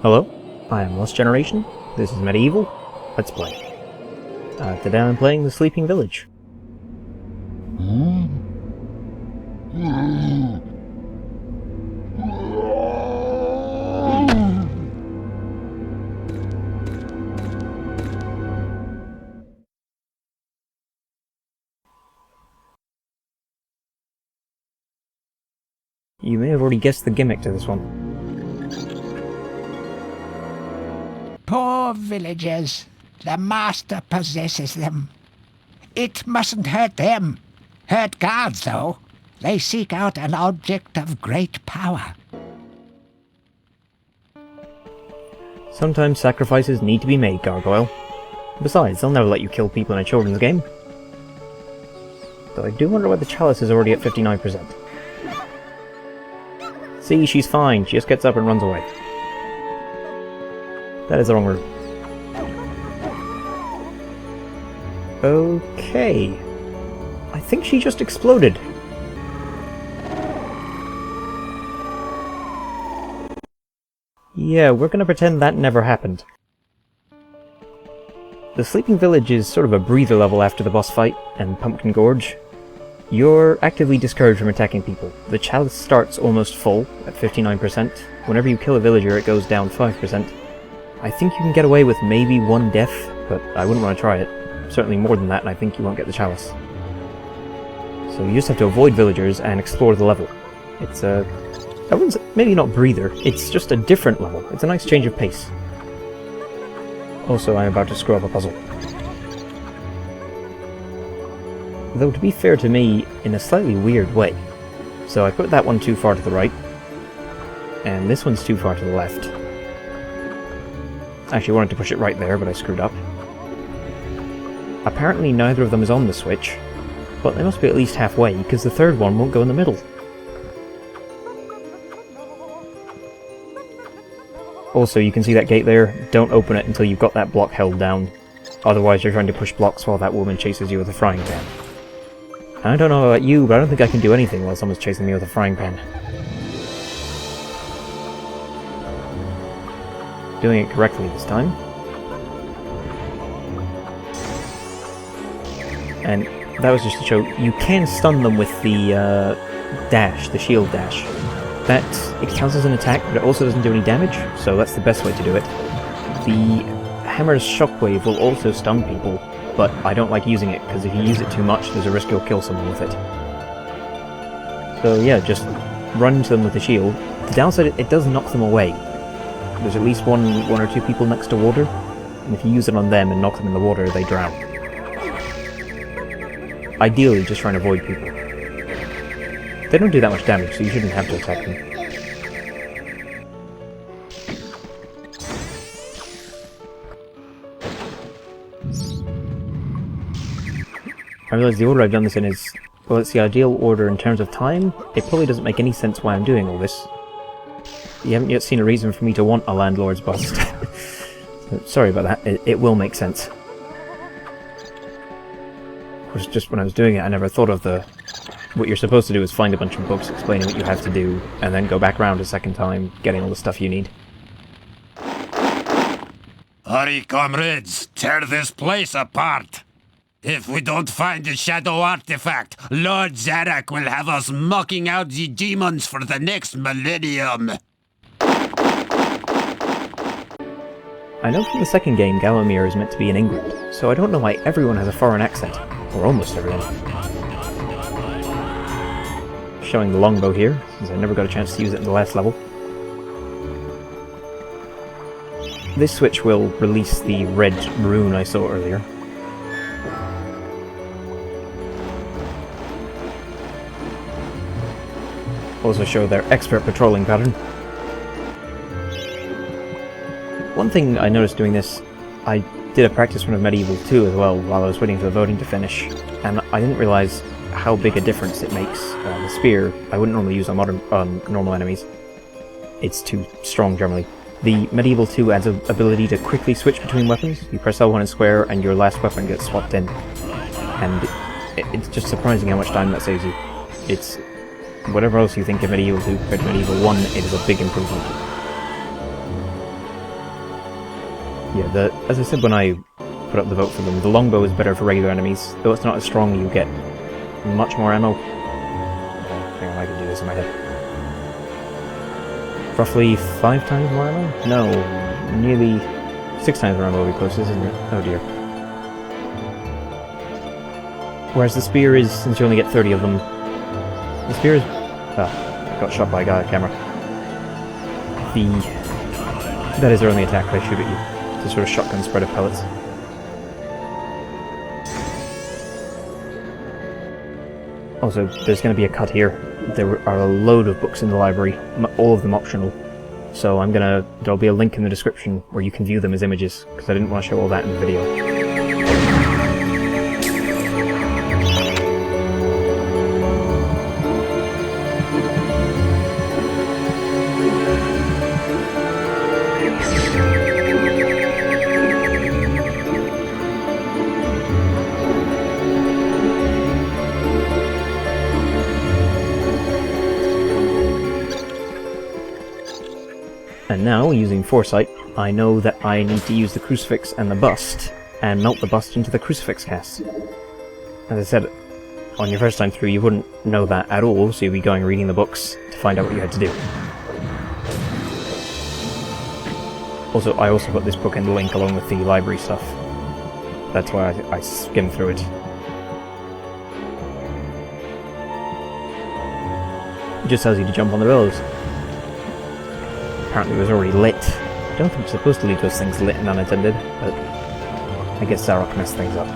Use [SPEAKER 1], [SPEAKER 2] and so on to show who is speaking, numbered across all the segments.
[SPEAKER 1] Hello, I am Lost Generation, this is MediEvil, let's play. Today I'm playing the Sleeping Village. You may have already guessed the gimmick to this one.
[SPEAKER 2] Poor villagers. The master possesses them. It mustn't hurt them. Hurt guards, though. They seek out an object of great power.
[SPEAKER 1] Sometimes sacrifices need to be made, Gargoyle. Besides, they'll never let you kill people in a children's game. Though I do wonder why the chalice is already at 59%. See, she's fine. She just gets up and runs away. That is the wrong route. Okay. I think she just exploded. Yeah, we're gonna pretend that never happened. The Sleeping Village is sort of a breather level after the boss fight and Pumpkin Gorge. You're actively discouraged from attacking people. The chalice starts almost full, at 59%. Whenever you kill a villager, it goes down 5%. I think you can get away with maybe one death, but I wouldn't want to try it. Certainly more than that, and I think you won't get the chalice. So you just have to avoid villagers and explore the level. It's I wouldn't say, maybe not breather, it's just a different level. It's a nice change of pace. Also, I'm about to screw up a puzzle. Though to be fair to me, in a slightly weird way. So I put that one too far to the right, and this one's too far to the left. Actually, I wanted to push it right there, but I screwed up. Apparently neither of them is on the switch, but they must be at least halfway, because the third one won't go in the middle. Also, you can see that gate there. Don't open it until you've got that block held down. Otherwise you're trying to push blocks while that woman chases you with a frying pan. I don't know about you, but I don't think I can do anything while someone's chasing me with a frying pan. Doing it correctly this time. And that was just to show, you can stun them with the dash, the shield dash. That, it counts as an attack, but it also doesn't do any damage, so that's the best way to do it. The hammer's shockwave will also stun people, but I don't like using it, because if you use it too much, there's a risk you'll kill someone with it. So yeah, just run into them with the shield. The downside, it does knock them away. There's at least one or two people next to water, and if you use it on them and knock them in the water, they drown. Ideally, just try and avoid people. They don't do that much damage, so you shouldn't have to attack them. I realise the order I've done this in is, well, it's the ideal order in terms of time. It probably doesn't make any sense why I'm doing all this. You haven't yet seen a reason for me to want a landlord's bust. Sorry about that, it will make sense. Of course, just when I was doing it, I never thought of what you're supposed to do is find a bunch of books explaining what you have to do, and then go back around a second time, getting all the stuff you need.
[SPEAKER 3] Hurry, comrades, tear this place apart! If we don't find the shadow artifact, Lord Zarek will have us mocking out the demons for the next millennium!
[SPEAKER 1] I know from the second game Gallowmere is meant to be in England, so I don't know why everyone has a foreign accent. Or almost everyone. Showing the longbow here, since I never got a chance to use it in the last level. This switch will release the red rune I saw earlier. Also show their expert patrolling pattern. One thing I noticed doing this, I did a practice run of MediEvil 2 as well while I was waiting for the voting to finish, and I didn't realise how big a difference it makes. The spear, I wouldn't normally use on normal enemies. It's too strong generally. The MediEvil 2 adds an ability to quickly switch between weapons. You press L1 and square and your last weapon gets swapped in. And it's just surprising how much time that saves you. It's whatever else you think of MediEvil 2 compared to MediEvil 1, it is a big improvement. Yeah, as I said when I put up the vote for them, the longbow is better for regular enemies. Though it's not as strong, you get much more ammo. Hang on, I can do this in my head. Roughly 5 times more ammo? No, nearly 6 times more ammo will be close, isn't it? Oh dear. Whereas the spear is, since you only get 30 of them, the spear is... Ah, I got shot by a guy on camera. That is their only attack, they shoot at you. It's a sort of shotgun spread of pellets. Also, there's going to be a cut here. There are a load of books in the library, all of them optional. So there'll be a link in the description where you can view them as images, because I didn't want to show all that in the video. And now, using foresight, I know that I need to use the crucifix and the bust, and melt the bust into the crucifix cast. As I said, on your first time through you wouldn't know that at all, so you'd be going reading the books to find out what you had to do. Also, I also put this book in the link along with the library stuff. That's why I skimmed through it. It just tells you to jump on the bellows. Apparently it was already lit. I don't think you're supposed to leave those things lit and unattended, but I guess Zarok messed things up.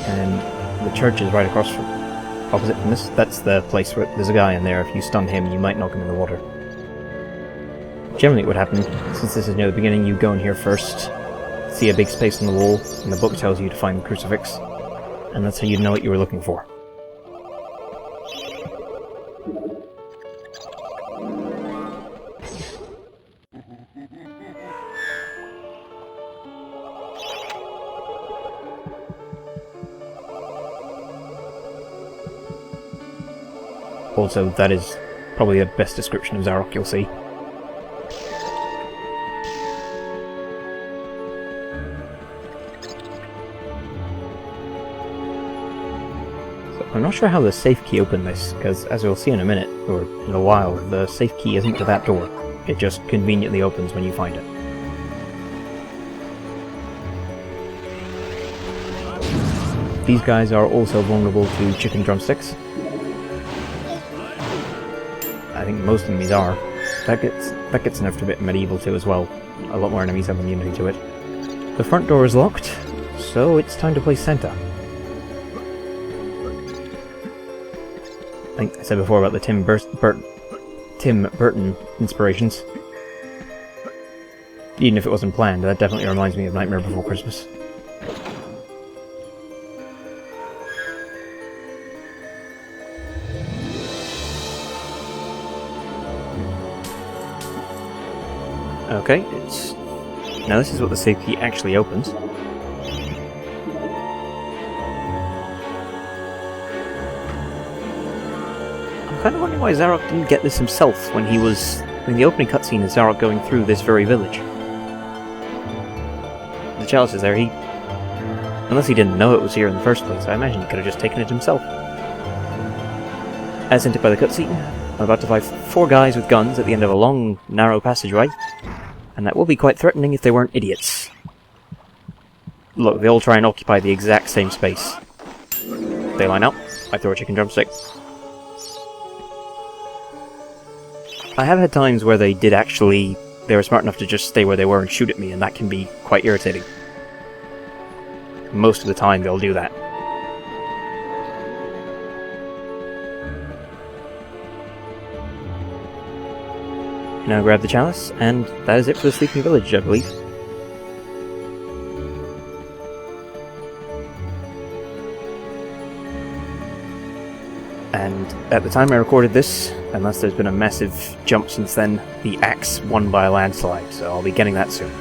[SPEAKER 1] And the church is right across from, opposite from this. That's the place where there's a guy in there. If you stun him, you might knock him in the water. Generally what would happen, since this is near the beginning, you go in here first, see a big space on the wall, and the book tells you to find the crucifix, and that's how you know what you were looking for. Also, that is probably the best description of Zarok you'll see. I'm not sure how the safe key opened this, because as we'll see in a minute, or in a while, the safe key isn't to that door. It just conveniently opens when you find it. These guys are also vulnerable to chicken drumsticks. I think most enemies are. That gets nerfed a bit in MediEvil 2 as well. A lot more enemies have immunity to it. The front door is locked, so it's time to play Santa. I think I said before about the Tim Burton inspirations. Even if it wasn't planned, that definitely reminds me of Nightmare Before Christmas. Okay, now this is what the safe key actually opens. I'm kind of wondering why Zarok didn't get this himself when he was... in the opening cutscene is Zarok going through this very village. The chalice is there, unless he didn't know it was here in the first place, I imagine he could have just taken it himself. As hinted by the cutscene, I'm about to fight 4 guys with guns at the end of a long, narrow passageway, and that will be quite threatening if they weren't idiots. Look, they all try and occupy the exact same space. They line up, I throw a chicken drumstick. I have had times where they were smart enough to just stay where they were and shoot at me, and that can be quite irritating. Most of the time they'll do that. Now grab the chalice, and that is it for the Sleeping Village, I believe. And at the time I recorded this, unless there's been a massive jump since then, the axe won by a landslide, so I'll be getting that soon.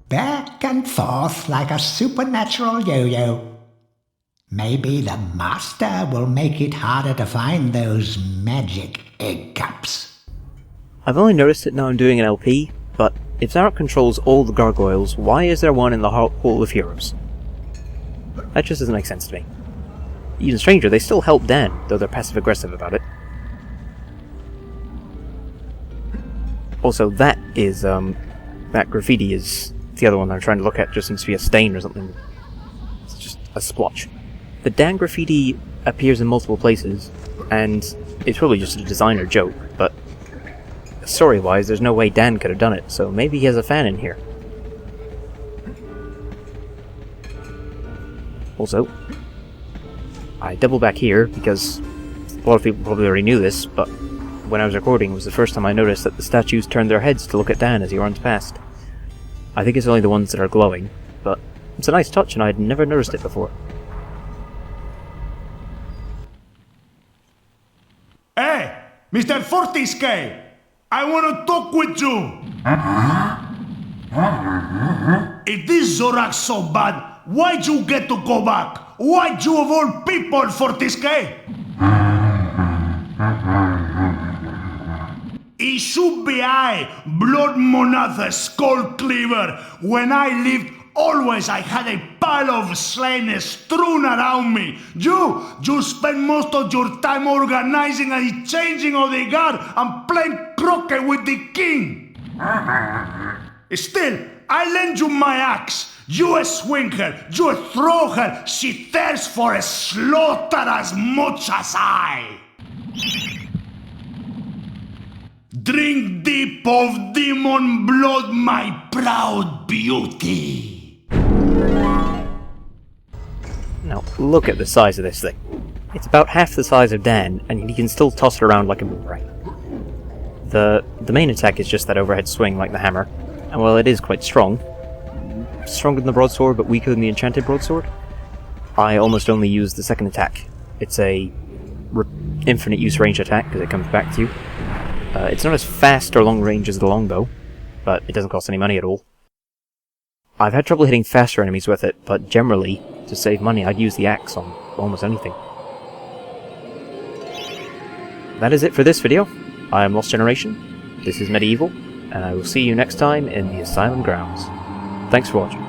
[SPEAKER 2] back and forth like a supernatural yo-yo. Maybe the master will make it harder to find those magic egg cups.
[SPEAKER 1] I've only noticed it now I'm doing an LP, but if Zarek controls all the gargoyles, why is there one in the Hall of Heroes? That just doesn't make sense to me. Even stranger, they still help Dan, though they're passive-aggressive about it. Also, that is, that graffiti is the other one I'm trying to look at, just seems to be a stain or something. It's just a splotch. The Dan graffiti appears in multiple places, and it's probably just a designer joke, but story-wise, there's no way Dan could have done it, so maybe he has a fan in here. Also, I double back here because a lot of people probably already knew this, but when I was recording it was the first time I noticed that the statues turned their heads to look at Dan as he runs past. I think it's only the ones that are glowing, but it's a nice touch and I'd never noticed it before.
[SPEAKER 4] Hey, Mr. Fortisque, I want to talk with you. If this Zorak's so bad, why'd you get to go back? Why'd you of all people, Fortisque? It should be I, Blood Monathe, Skull Cleaver. When I lived, always I had a pile of slain strewn around me. You spend most of your time organizing and changing of the guard and playing croquet with the king. Still, I lend you my axe. You swing her, you throw her. She thirsts for a slaughter as much as I. Drink deep of demon blood, my proud beauty.
[SPEAKER 1] Now, look at the size of this thing. It's about half the size of Dan, and he can still toss it around like a boomerang. The main attack is just that overhead swing like the hammer, and while it is quite strong, stronger than the broadsword but weaker than the enchanted broadsword, I almost only use the second attack. It's a infinite use range attack because it comes back to you. It's not as fast or long range as the longbow, but it doesn't cost any money at all. I've had trouble hitting faster enemies with it, but generally, to save money, I'd use the axe on almost anything. That is it for this video. I am Lost Generation, this is MediEvil, and I will see you next time in the Asylum grounds. Thanks for watching.